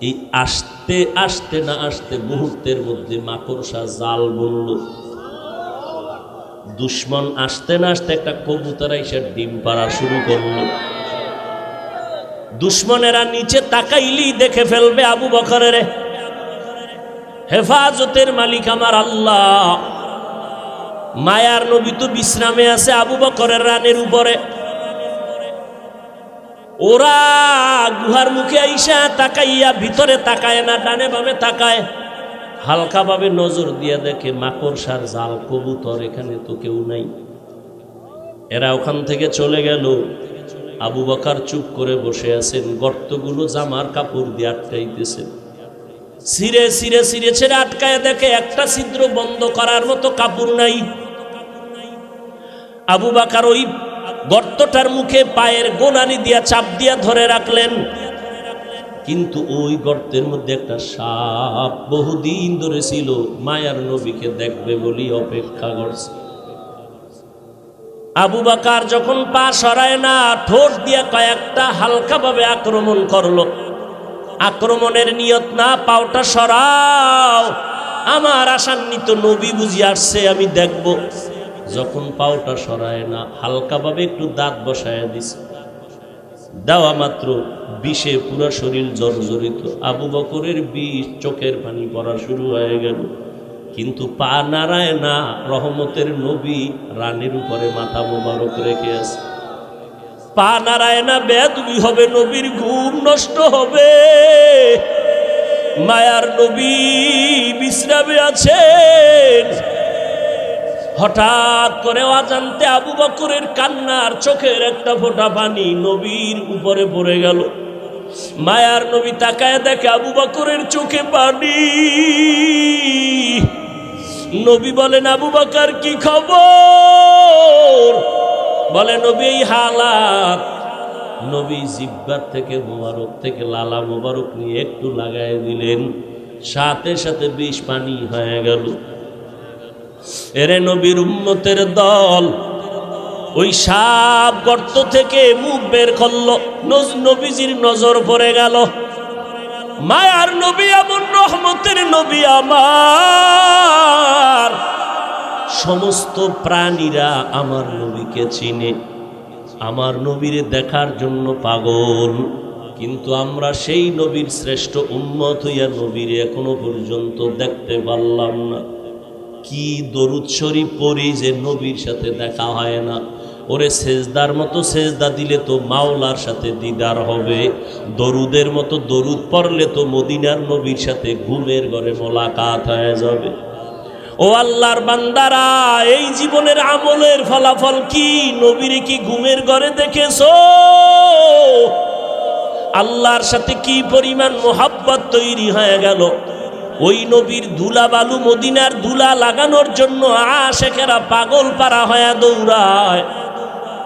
এই আসতে আসতে না আসতে মুহূর্তের মধ্যে মাকড়সা জাল বলল। দুশ্মন আসতে না আসতে একটা কবুতর এসে ডিম পাড়া শুরু করলো। দুশ্মনেরা নিচে তাকাইলি দেখে ফেলবে আবু বকরের। হেফাজতের মালিক আমার আল্লাহ। মায়ার নবী তো বিশ্রামে আছে আবু বকরের রানের উপরে। ওরা গুহার মুখে আইসা তাকাইয়া ভিতরে তাকায় না, ডানে বামে তাকায়, হালকা ভাবে নজর দিয়া দেখে মাকড়সার জাল, কবুতর, এখানে তো কেউ নাই। এরা ওখান থেকে চলে গেল। আবু বকর চুপ করে বসে আছেন, গর্তগুলো জামার কাপড় দিয়ে আটকাইতেছেন। ছিঁড়ে ছিঁড়ে ছিঁড়ে ছেড়ে আটকায় দেখে একটা ছিদ্র বন্ধ করার মতো কাপড় নাই। আবু বকর ওই গর্তটার মুখে পায়ের গোলানি দিয়া চাপ দিয়া ধরে রাখলেন, কিন্তু ওই গর্তের মধ্যে একটা সাপ বহুদিন ধরে ছিল, মায়ার নবীকে দেখবে বলি অপেক্ষা করছে। আবু বকর যখন পা সরায় না, ঠোঁট দিয়া কয়েকটা হালকা ভাবে আক্রমণ করলো। আক্রমণের নিয়ত না, পাওটা সরাও, আমার আশান্বিত নবী বুঝি আসছে, আমি দেখব। যখন পাওটা সরায় না, হালকা ভাবে একটু দাঁত বসায় দিছে। দেওয়া মাত্র বিষে পুরো শরীর জর্জরিত। আবু বকরের বিষ, চোখের পানি পড়া শুরু হয়ে গেল, কিন্তু পা নাড়ায় না। রহমতের নবী রানের উপরে মাথা মোবারক রেখে আছে, পা নাড়ায় না। বেয়াদবি হবে, নবীর ঘুম নষ্ট হবে। মায়ার নবী বিশ্রামে আছেন। হঠাৎ করে অজান্তে আবু বকরের কান্নার চোখের একটা ফোঁটা পানি নবীর উপরে পড়ে গেল। মায়ার নবী তাকায় দেখে আবু বকরের চোখে পানি। নবী বলেন, আবু বকর কি খবর? বলে, নবী এই হালাত। নবী জিহ্বার থেকে মোবারক থেকে লালা মোবারক নিয়ে একটু লাগায় দিলেন, সাথে সাথে বিষ পানি হয়ে গেল। এরে নবীর উম্মতের দল, ওই সাপ গর্ত থেকে মুখ বের করলো, নবীজির নজর পড়ে গেল। মায়ার নবী এমন রহমতের নবী আমার, সমস্ত প্রাণীরা আমার নবীকে চিনে, আমার নবীরে দেখার জন্য পাগল। কিন্তু আমরা সেই নবীর শ্রেষ্ঠ উম্মত হইয়া নবীরে এখনো পর্যন্ত দেখতে পারলাম না। কি দরুদ শরীফ পড়ি যে নবীর সাথে দেখা হয় না। ওরে সেজদার মতো সেজদা দিলে তো মাওলার সাথে দিদার হবে, দরুদের মতো দরুদ পড়লে তো মদিনার নবীর সাথে ঘুমের ঘরে মোলাকাত হয়ে যাবে। ও আল্লাহর বান্দারা, এই জীবনের আমলের ফলাফল কি? নবীর কি ঘুমের ঘরে দেখেছো? আল্লাহর সাথে কি পরিমাণ মোহাব্বত তৈরি হয়ে গেল। ওই নবীর ধুলা বালু, মদিনার ধুলা লাগানোর জন্য আশেকেরা পাগল পারা হয়ে দৌড়ায়,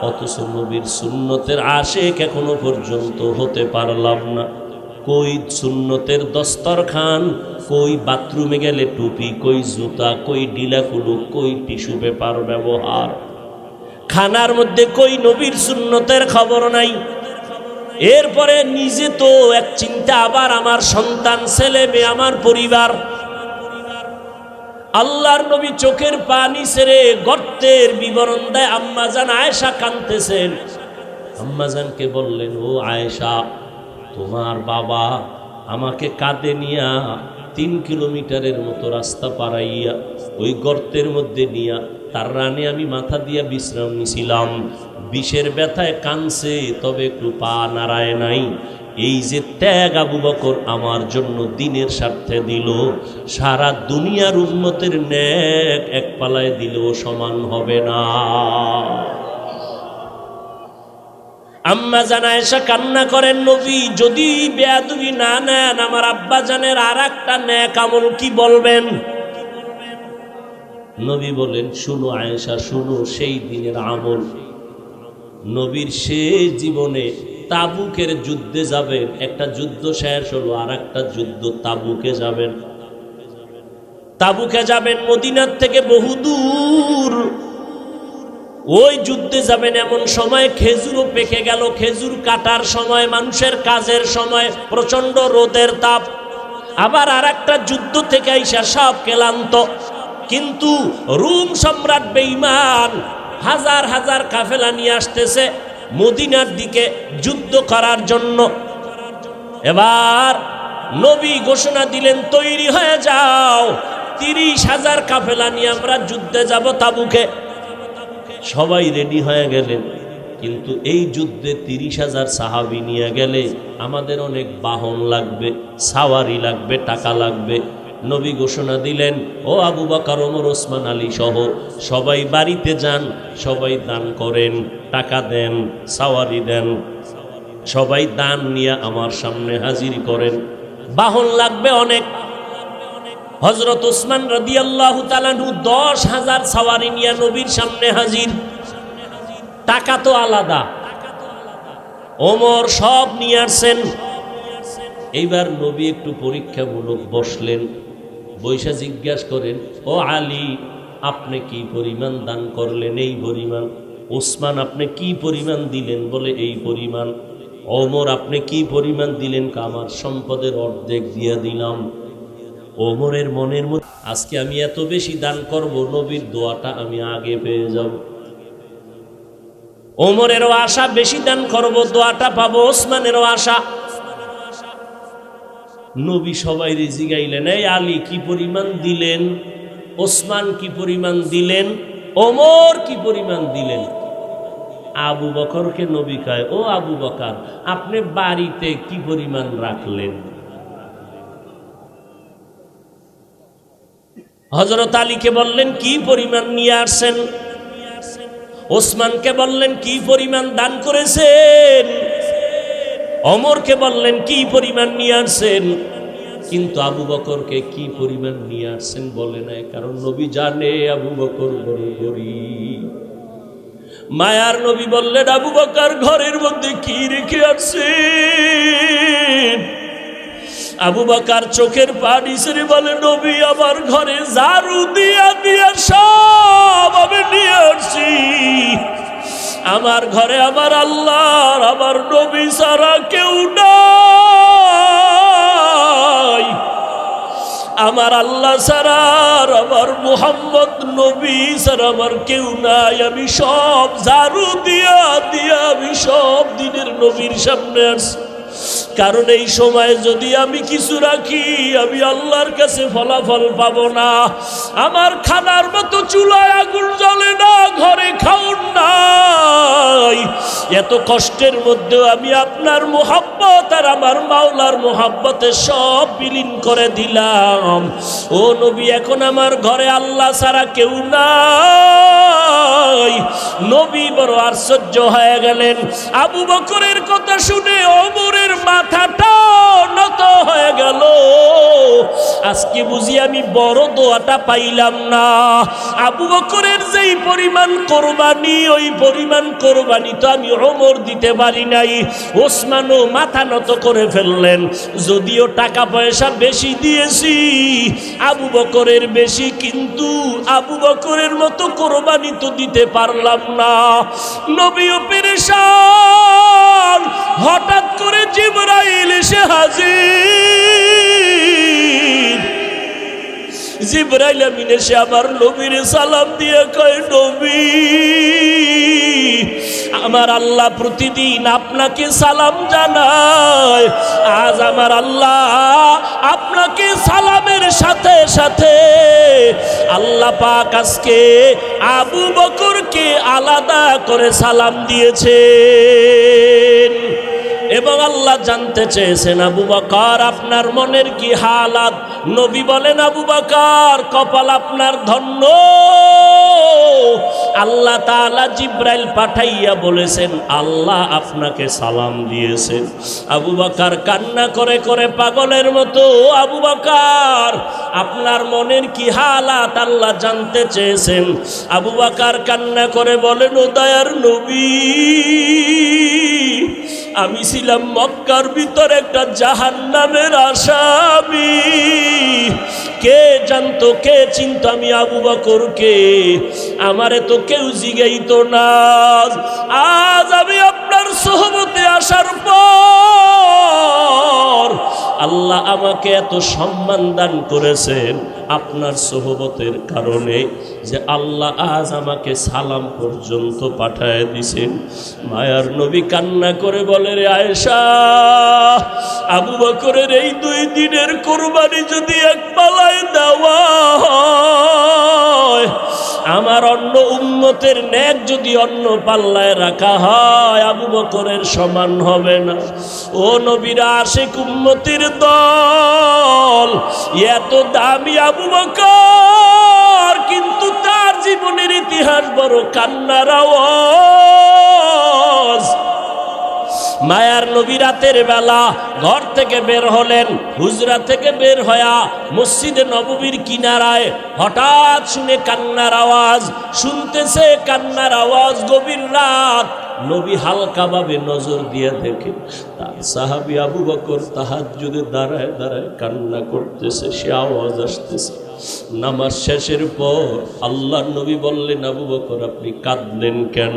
অথচ নবীর সুন্নতের আশেক এখনো পর্যন্ত হতে পারলাম না। কই সুন্নতের দস্তরখান, কই বাথরুমে গেলে টুপি, কই জুতা, কই ডিলা কুলুক, কই টিস্যু পেপার ব্যবহার, খানার মধ্যে কই নবীর সুন্নতের খবর নাই। এরপরে নিজে তো এক চিন্তা, আবার আমার সন্তান, ছেলে মেয়ে, আমার পরিবার। আল্লাহর নবী চোখের পানি ছেড়ে গর্তের বিবরণ দেয়। আম্মাজান আয়েশা কাঁদতেছেন। আম্মাজানকে বললেন, ও আয়েশা, তোমার বাবা আমাকে কাঁধে নিয়া 3 কিলোমিটারের মতো রাস্তা পারাইয়া ওই গর্তের মধ্যে নিয়া তার রানে আমি মাথা দিয়া বিশ্রাম নিছিলাম। বিষের ব্যথায় কানছে, তবে একটু পা নাড়ায় নাই। এই যে ত্যাগ আবু বকর আমার জন্য দিনের স্বার্থে দিল, সারা দুনিয়ার উম্মতের নেক এক পালায় দিলেও সমান হবে না। আম্মা জান আয়েশা কান্না করেন, নবী যদি বেয়াদবি না নেন, আমার আব্বা জানের আর একটা নেক আমল কি বলবেন? নবী বলেন, শুনো আয়েশা, শুনো সেই দিনের আমল। নবীর শেষ জীবনে তাবুকের যুদ্ধে যাবেন। একটা যুদ্ধ শেষ হলো, আর একটা যুদ্ধ তাবুকে যাবেন। তাবুকে যাবেন মদিনার থেকে বহুদূর। ওই যুদ্ধে যাবেন এমন সময় খেজুরও পেকে গেল, খেজুর কাটার সময়, মানুষের কাজের সময়, প্রচন্ড রোদের তাপ। আবার আর একটা যুদ্ধ থেকে আইসা সব ক্লান্ত। কিন্তু রোম সম্রাট বেঈমান হাজার হাজার কাফেলা নিয়ে আসতেছে মদিনার দিকে যুদ্ধ করার জন্য। এবার নবী ঘোষণা দিলেন, তৈরি হয়ে যাও, 30,000 কাফেলা নিয়ে আমরা যুদ্ধে যাব তাবুকে। সবাই রেডি হয়ে গেলেন, কিন্তু এই যুদ্ধে 30,000 সাহাবী নিয়ে গেলে আমাদের অনেক বাহন লাগবে, সাওয়ারি লাগবে, টাকা লাগবে। নবী ঘোষণা দিলেন, ও আবু বকর, ওমর, ওসমান, আলী সহ সবাই বাড়িতে যান, সবাই দান করেন, টাকা দেন, সাওয়ারি দেন, সবাই দান নিয়ে আমার সামনে হাজির করেন। বাহন লাগবে অনেক। হযরত ওসমান রাদিয়াল্লাহু তাআলা 10,000 সাওয়ারি নিয়ে নবীর সামনে হাজির। টাকা তো আলাদা, ওমর সব নিয়ে আসছেন। এইবার নবী একটু পরীক্ষামূলক বসলেন, বৈশা জিজ্ঞাসা করেন, ও আলী, আপনি কি পরিমাণ দান করলেন? এই পরিমাণ। ওসমান, আপনি কি পরিমাণ দিলেন? বলে এই পরিমাণ। ওমর, আপনি কি পরিমাণ দিলেন? আমার সম্পদের অর্ধেক দিয়ে দিলাম। ওমরের মনের মধ্যে, আজকে আমি এত বেশি দান করব, নবীর দোয়াটা আমি আগে পেয়ে যাব। ওমরেরও আশা বেশি দান করব, দোয়াটা পাবো। ওসমানেরও আশা। নবী সবাই জিগাইলেন, এই আলী কি পরিমাণ দিলেন? ওসমান কি পরিমাণ দিলেন? ওমর কি পরিমাণ দিলেন? আবু বকরকে নবী কয়, ও আবু বকর, আপনি বাড়িতে কি পরিমাণ রাখলেন? হযরত আলীকে বললেন, কি পরিমাণ নিয়ে আসছেন? ওসমানকে বললেন, কি পরিমাণ দান করেছেন? ওমরকে বললেন, কি পরিমাণ নিয়ে আসছেন? কিন্তু আবু বকরকে কি পরিমাণ নিয়ে আসছেন বলে নাই, কারণ নবী জানে আবু বকর বড় গরীব। মায়ার নবী বললেন, আবু বকর ঘরের মধ্যে কি রেখে আসছেন? আবু বকর চোখের পানি ছেড়ে বলে, নবী, আমার ঘরে ঝাড়ু দিয়া দিয়া সব আমি নিয়ে আসছি। আমার ঘরে আমার আল্লাহর, আমার নবী ছাড়া কেউ নাই। আমার আল্লাহ ছাড়া, আমার মুহাম্মদ নবী ছাড়া আমার কেউ নাই। আমি সব ঝাড়ু দিয়া দিয়া আমি সব দিনের নবীর সামনে আসছি। কারণ এই সময় যদি আমি কিছু রাখি আমি আল্লাহর কাছে ফলাফল পাবো না। আমার খানার মতো চুলায় আগুন জ্বলে না, ঘরে খাউন নাই। এত কষ্টের মধ্যেও আমি আপনার মোহাব্বত আর আমার মাওলার মোহাব্বতে সব বিলীন করে দিলাম। ও নবী, এখন আমার ঘরে আল্লাহ ছাড়া কেউ নাই। নবী বড় আশ্চর্য হয়ে গেলেন। আবু বকরের কথা শুনে ওমরের মাথাটা নত হয়ে গেল। আজকে বুঝি আমি বড় দোয়াটা পাইলাম না। আবু বকরের যেই পরিমাণ কোরবানি, ওই পরিমাণ কোরবানি তো আমি ওমর দিতে পারি নাই। ওসমানও মাথা নত করে ফেললেন। যদিও টাকা পয়সা বেশি দিয়েছি, আবু বকরের বেশি, কিন্তু আবু বকরের মতো কোরবানি তো দিতে পারলাম না। নবীও পেরেশান। হঠাৎ করে জিবরাইল এসে হাজির। জিবরাইল আমিন এসে আমার নবীর সালাম দিয়ে কয়, নবী, আমার আল্লাহ প্রতিদিন আপনাকে সালাম জানায়। আজ আমার আল্লাহ আপনাকে সালামের সাথে সাথে আল্লাহ পাক আজকে আবু বকরকে আলাদা করে সালাম দিয়েছেন। এবং আল্লাহ জানতে চেয়েছেন, আবু বকর আপনার মনের কি হালাত? নবী বলেন, আবু বকর কপাল আপনার ধন্য। আল্লাহ তাআলা জিবরাইল পাঠাইয়া বলেছেন আল্লাহ আপনাকে সালাম দিয়েছেন। আবু বকর কান্না করে করে পাগলের মতো, আবু বকর আপনার মনের কি হালাত আল্লাহ জানতে চেয়েছেন। আবু বকর কান্না করে বলেন, ও দয়ার নবী, আমি ছিলাম মক্কার ভিতর একটা জাহান্নামের আসামি। কে জানতো, কে চিনতো আমি আবু বকরকে? আমারে তো কেউ জিগাইতো না। আজ আমি আপনার সোহবতে আসার পর আল্লাহ আমাকে এত সম্মান দান করেছেন আপনার সোহবতের কারণে, যে আল্লাহ আজ আমাকে সালাম পর্যন্ত পাঠায় দিছেন। মায়ার নবী কান্না করে বলে, রে আয়েশা, আবু বকরের এই 2 দিনের কোরবানি যদি এক পালায় দেওয়া হয়, আমার অন্য উম্মতের নেক যদি অন্য পাল্লায় রাখা হয়, আবু বকরের সমান হবে না। ও নবীর আশিক উম্মতের দল, এত দামি আবু বকর, কিন্তু তার জীবনের ইতিহাস বড় কান্নার আওয়াজ। মায়ার নবী রাতের বেলা ঘর থেকে বের হলেন। হুজরা থেকে বের হয়া মসজিদে নববীর কিনারায় হঠাৎ শুনে কান্নার আওয়াজ। শুনতেছে কান্নার আওয়াজ, গভীর রাত। নবী হালকাভাবে নজর দিয়ে দেখে তার সাহাবী আবু বকর তাহাজ্জুদে দাঁড়ায় দাঁড়ায় কান্না করতেছে, সে আওয়াজ আসতেছে। নামাজ শেষের পর আল্লাহর নবী বললেন, আবু বকর আপনি কাঁদলেন কেন?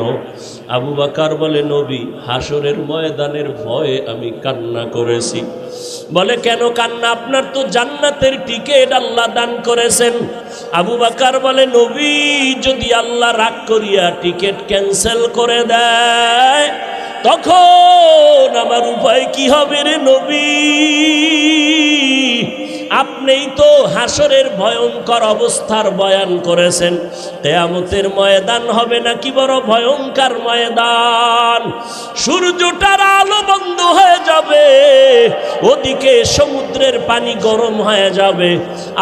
আবু বকর বলে, নবী, হাসরের ময়দানের ভয়ে আমি কান্না করেছি। বলে, কেন কান্না? আপনার তো জান্নাতের টিকিট আল্লাহ দান করেছেন। আবু বকর বলে, নবী, যদি আল্লাহ রাগ করিয়া টিকিট ক্যান্সেল করে দেয় তখন আমার উপায় কি হবে রে নবী? আপনিই তো হাসরের ভয়ঙ্কর অবস্থার বয়ান করেছেন। কিয়ামতের ময়দান হবে নাকি বড় ভয়ঙ্কর ময়দান। সূর্যটার আলো বন্ধ হয়ে যাবে, ওদিকে সমুদ্রের পানি গরম হয়ে যাবে।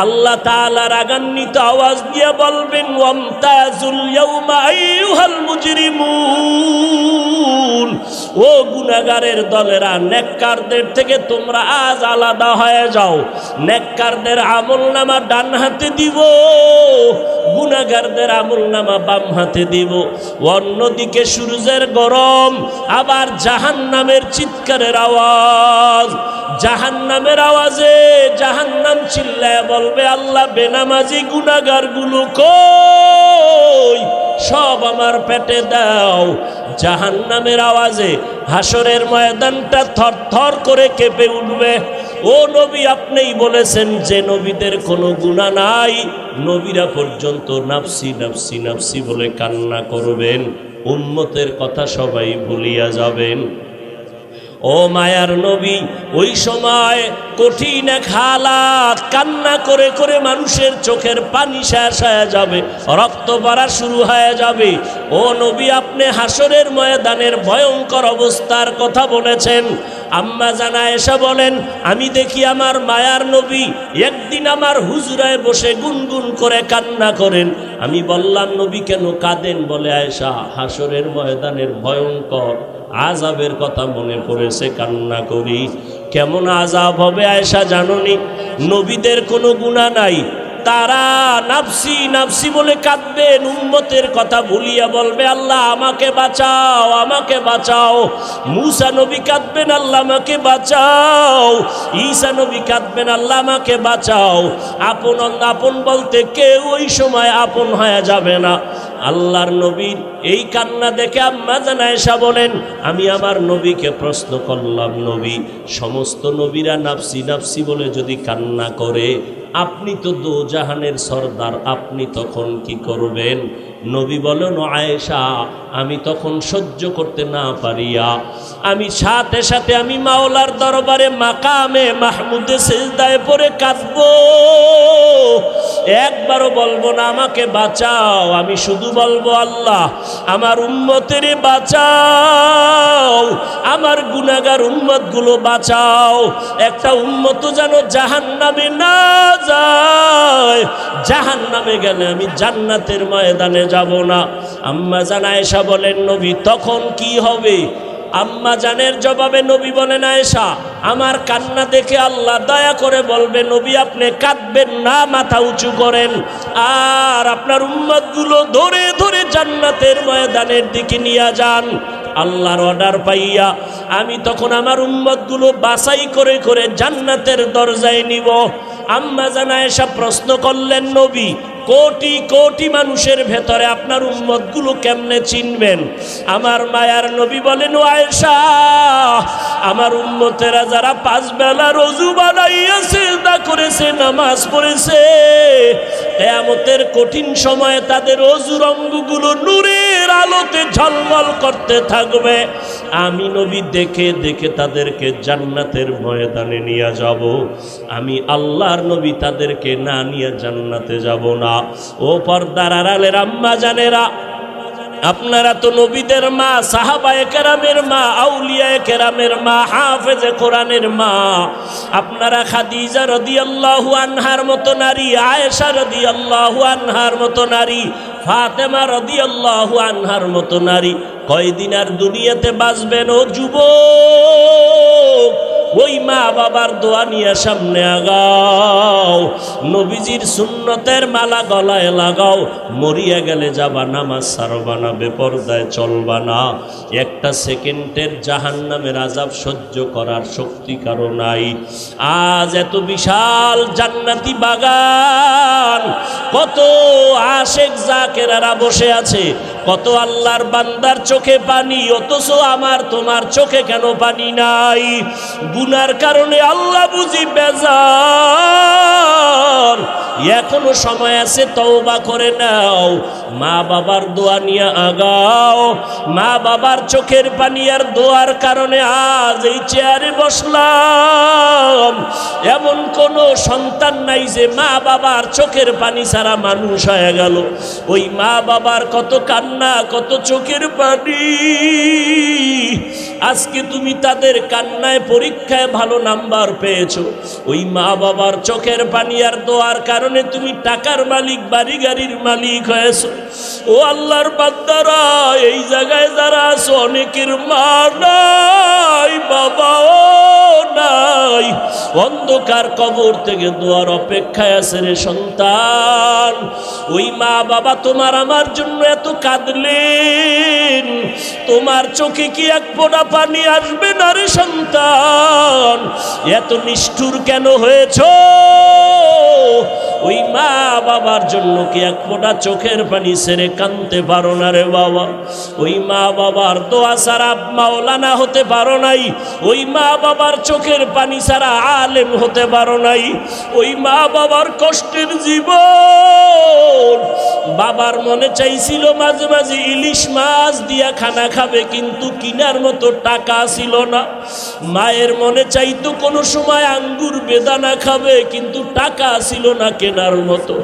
আল্লাহ তাআলা রাগান্বিত আওয়াজ দিয়ে বলবেন, ওয়ামতাজুল ইয়াউমা আইয়ুহাল মুজরিমুন, ও গুনাহগারের দলেরা, নেককারদের থেকে তোমরা আজ আলাদা হয়ে যাও। নেককারদের আমলনামা ডান হাতে দিব, গুনাহগারদের আমলনামা বাম হাতে দিব। অন্যদিকে সূর্যের গরম, আবার জাহান্নামের চিৎকারের আওয়াজ। জাহান্নামের আওয়াজে জাহান্নাম চিল্লায় বলবে, আল্লাহ, বেনামাজি গুনাহগারগুলো কই? সব আমার পেটে দাও। জাহান্নামের আওয়াজে হাসরের ময়দানটা থরথর করে কেঁপে উঠবে। ও নবী, আপনিই বলেছেন যে নবীদের কোনো গুনাহ নাই, নবীরা পর্যন্ত নাফসি নাফসি নাফসি বলে কান্না করবেন, উম্মতের কথা সবাই ভুলিয়া যাবেন। ও মায়ার নবী, ওই সময় কঠিন এক হালাত, কান্না করে করে মানুষের চোখের পানি শেষ হয়ে যাবে, রক্ত পড়া শুরু হয়ে যাবে। ও নবী, আপনি হাসরের ময়দানের ভয়ঙ্কর অবস্থার কথা বলেছেন। আম্মা জান আয়েশা বলেন, আমি দেখি আমার মায়ার নবী একদিন আমার হুজরায় বসে গুনগুন করে কান্না করেন। আমি বললাম, নবী কেন কাঁদেন? বলে, আয়েশা, হাসরের ময়দানের ভয়ঙ্কর আযাবের কথা মনে পড়েছে, কান্না করি। কেমন আযাব হবে আয়েশা জানোনি? নবীদের কোনো গুনাহ নাই, তারা নাফসি নাফসি বলে কাঁদবেন, উম্মতের কথা ভুলিয়া বলবে, আল্লাহ আমাকে বাঁচাও, আমাকে বাঁচাও। মূসা নবী কাঁদবেন, আল্লাহ আমাকে বাঁচাও। ঈসা নবী কাঁদবেন, আল্লাহ আমাকে বাঁচাও। আপন আপন বলতে কেউ ওই সময় আপন হয়ে যাবে না। আল্লাহর নবীর এই কান্না দেখে আম্মা জান আয়েশা বলেন, আমি আমার নবীকে প্রশ্ন করলাম, নবী, সমস্ত নবীরা নাফসি নাফসি বলে যদি কান্না করে, আপনি তো দোজাহানের সর্দার, আপনি তখন কি করবেন? নবী বলেন, আয়েশা, আমি তখন সহ্য করতে না পারিয়া আমি সাথে সাথে আমি মাওলার দরবারে মাকামে মাহমুদে সিজদায় পড়ে কাঁদবো। একবারও বলবো না আমাকে বাঁচাও, আমি শুধু বলবো, আল্লাহ আমার উম্মতেরে বাঁচাও, আমার গুনাহগার উম্মতগুলো বাঁচাও। একটা উম্মত যেন জাহান্নামে না যায়, জাহান্নামে গেলে আমি জান্নাতের ময়দানে যাব না। আম্মা জান আয়েশা বলেন, নবী তখন কি হবে? আম্মা জানের জবাবে নবী বলেন, আয়েশা, আমার কান্না দেখে আল্লাহ দয়া করে বলবে, নবী আপনি কাঁদবেন না, মাথা উঁচু করেন, আর আপনার উম্মতগুলো ধরে ধরে জান্নাতের ময়দানের দিকে নিয়ে যান। আল্লাহর অর্ডার পাইয়া আমি তখন আমার উম্মতগুলো বাছাই করে করে জান্নাতের দরজায় নিব। আম্মা জান আয়েশা প্রশ্ন করলেন, নবী কোটি কোটি মানুষের ভেতরে আপনার উম্মতগুলো কেমনে চিনবেন? আমার মায়ার নবী বলেন, ও আয়েশা, আমার উম্মতেরা যারা 5 বেলা রোজু বানাইয়া সিজদা করেছে, নামাজ পড়েছে, কিয়ামতের কঠিন সময়ে তাদের ওযুর অঙ্গগুলো নূরের আলোতে ঝলমল করতে থাকবে। আমি নবী দেখে দেখে তাদেরকে জান্নাতের ময়দানে নিয়ে যাব। আমি আল্লাহর নবী তাদেরকে না নিয়ে জান্নাতে যাব না। ও পর্দার আড়ালের আম্মা জানেরা, আপনারা তো নবীদের মা, সাহাবায়ে কেরামের মা, আউলিয়ায়ে কেরামের মা, হাফেজে কোরআনের মা। আপনারা খাদিজা রাদিয়াল্লাহু আনহার মতো নারী, আয়েশা রাদিয়াল্লাহু আনহার মতো নারী, ফাতেমা রাদিয়াল্লাহু আনহার মতো নারী কয়দিন আর দুনিয়াতে বাঁচবেন? ও যুবক, ওই মা বাবার দোয়া নিয়ে সামনে আগাও, নবীজির সুন্নতের মালা গলায় লাগাও। মরিয়া গেলে যাবা, নামাজ ছাড়বা না, বেপরদায় চলবা না। একটা সেকেন্ডের জাহান্নামের আযাব সহ্য করার শক্তি কারো নাই। আজ এত বিশাল জান্নাতি বাগান, কত আশেক জাকেরারা বসে আছে, কত আল্লাহর বান্দার চোখে পানি, অথচ আমার তোমার চোখে কেন পানি নাই? গুনার কারণে আল্লাহ বুঝি বেজার। এখনো সময় আছে, তওবা করে নাও, মা বাবার দোয়া নিয়ে আগাও। মা বাবার চোখের পানি আর দোয়ার কারণে আজ এই চেয়ারে বসলাম। এমন কোন সন্তান নাই যে মা বাবার চোখের পানি ছাড়া মানুষ হয়ে গেল। ওই মা বাবার কত কান্না, কত চোখের পানি, আজকে তুমি তাদের কান্নায় পরীক্ষায় ভালো নাম্বার পেয়েছো। ওই মা বাবার চোখের পানি আর দোয়ার কারণে তুমি টাকার মালিক, বাড়ি গাড়ির মালিক হয়েছো। ও আল্লাহর বান্দারা, এই জায়গায় যারা আছো, অনেকের মা নাই, বাবাও নাই, অন্ধকার কবর থেকে দোয়ার অপেক্ষায় আছে রে সন্তান। ওই মা বাবা তোমার আমার জন্য এত কাঁদলেন, তোমার চোখে কি এক ফোঁটা পানি আসবে না রে সন্তান? এত নিষ্ঠুর কেন হয়েছো? ওই মা বাবার জন্য কি এক ফোঁটা চোখের পানি ছেড়ে কাঁদতে পারো না রে বাবা? ওই মা বাবার দোয়া ছাড়া মাওলানা হতে পারো নাই, ওই মা বাবার চোখের পানি ছাড়া আলেম হতে পারো নাই। ওই মা বাবার কষ্টের জীবন, বাবার মনে চাইছিল মাঝে মাঝে ইলিশ মাছ দিয়া খানা খাবে, কিন্তু কিনার মতো টাকা ছিল না। মায়ের মনে চাইতো কোনো সময় আঙ্গুর বেদানা খাবে, কিন্তু টাকা ছিল না কেনার মতো।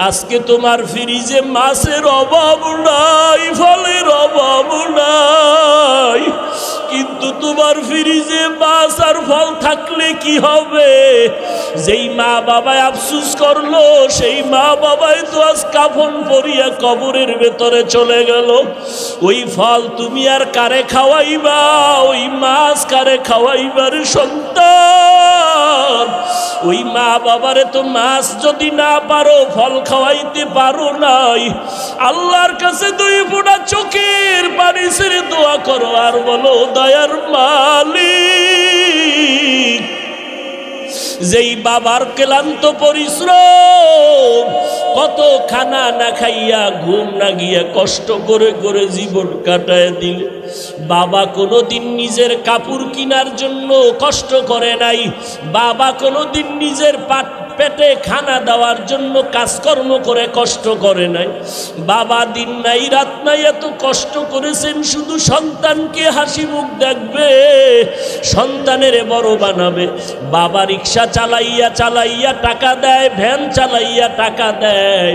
আজকে তোমার ফ্রিজে মাছের অভাব নাই, ফলের অভাব নাই, কিন্তু তোমার ফ্রিজে মাছ আর ফল থাকলে কি হবে? যেই মা বাবায় আফসুস করলো, সেই মা বাবাই তো আজ কাফন পরিয়া কবরের ভেতরে চলে গেল। ওই ফল তুমি আর কারে খাওয়াইবা? ওই মাছ কারে খাওয়াইবার সন্তান? ওই মা বাবারে তো মাছ যদি না পারো, ফল খাওয়াইতে পারো নাই, আল্লাহর কাছে দুই ফোঁটা চোখের পানি ছেড়ে দোয়া করো আর বলো, দয়ার মালিক, যেই বাবার ক্লান্ত পরিশ্রম, কত খানা না খাইয়া ঘুম না গিয়া কষ্ট করে করে জীবন কাটায় দিলে, বাবা কোনোদিন নিজের কাপড় কেনার জন্য কষ্ট করে নাই, বাবা কোনোদিন নিজের পেটে খানা দেওয়ার জন্য কাজকর্ম করে কষ্ট করে নাই, বাবা দিন নাই রাত নাই এত কষ্ট করেছেন শুধু সন্তানকে হাসি মুখ দেখবে, সন্তানের বড় বানাবে। বাবা রিক্সা চালাইয়া চালাইয়া টাকা দেয়, ভ্যান চালাইয়া টাকা দেয়,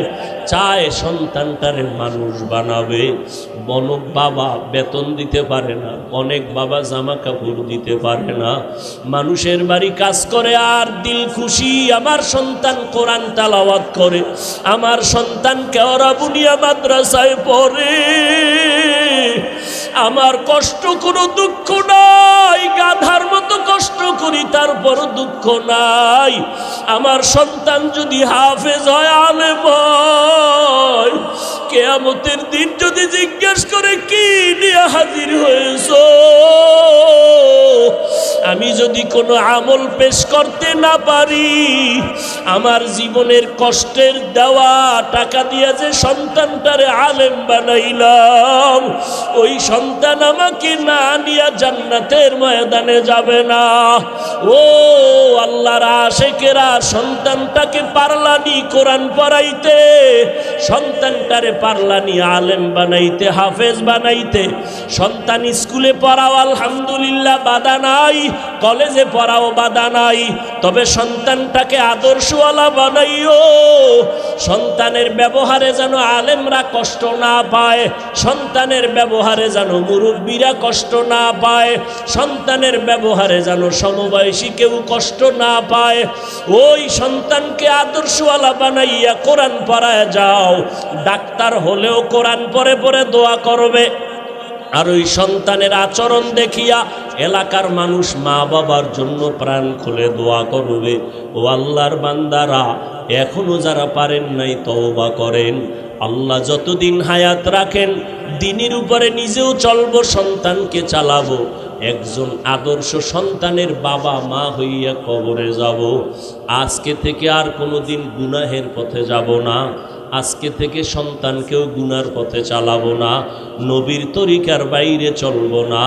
চায় সন্তানটারে মানুষ বানাবে। অনেক বাবা বেতন দিতে পারে না, অনেক বাবা জামা কাপড় দিতে পারে না, মানুষের বাড়ি কাজ করে আর দিল খুশি আমার সন্তান কোরআন তেলাওয়াত করে, আমার সন্তান কেওড়া বুনিয়া মাদ্রাসায় পড়ে, আমার কষ্ট কোনো দুঃখ নাই, গাধার মতো কষ্ট করি তারপর দুঃখ নাই। আমার সন্তান যদি হাফেজ হয়, আলেম হয়, কিয়ামতের দিন যদি জিজ্ঞেস করে কি নিয়ে হাজির হয়েছো, আমি যদি কোনো আমল পেশ করতে না পারি, আমার জীবনের কষ্টের দেওয়া টাকা দিয়ে যে সন্তানটারে আলেম বানাইলাম, ওই সন্তান আমাকে না নিয়ে জান্নাতের ময়দানে যাবে না। ও আল্লাহর আশিকেরা, সন্তানটাকে পারলানি কোরআন পড়াইতে, সন্তানটারে পারলানি আলেম বানাইতে, হাফেজ বানাইতে। সন্তান স্কুলে পড়াও আলহামদুলিল্লাহ বাধা নাই, কলেজে পড়াও বাধা নাই, তবে সন্তানটাকে আদর্শওয়ালা বানাইও। সন্তানের ব্যবহারে যেন আলেমরা কষ্ট না পায়, সন্তানের ব্যবহারে যেন মুরব্বীরা কষ্ট না পায়, সন্তানের ব্যবহারে যেন সমবয়সী কেউ কষ্ট না পায়। ওই সন্তানকে আদর্শওয়ালা বানাইয়া কোরআন পড়ায় যাও, ডাক্তার হলেও কোরআন পড়ে পড়ে দোয়া করবে। আর ওই সন্তানের আচরণ দেখিয়া এলাকার মানুষ মা বাবার জন্য প্রাণ খুলে দোয়া করবে। ও আল্লাহর বান্দারা, এখনো যারা পারেন নাই তওবা করেন। আল্লাহ যতদিন হায়াত রাখেন দিনের উপরে নিজেও চলবো, সন্তানকে চালাবো, একজন আদর্শ সন্তানের বাবা মা হইয়া কবরে যাব। আজকে থেকে আর কোনোদিন গুনাহের পথে যাব না, আজকে থেকে সন্তানকেও গুনার পথে চালাবো না, নবীর তরিকার বাইরে চলবো না।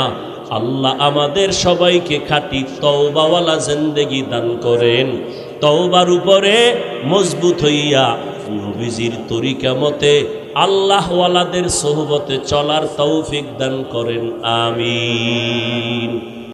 আল্লাহ আমাদের সবাইকে খাঁটি তওবাওয়ালা জিন্দেগি দান করেন, তওবার উপরে মজবুত হইয়া নবীজির তরিকা মতে আল্লাহওয়ালাদের সোহবতে চলার তৌফিক দান করেন, আমিন।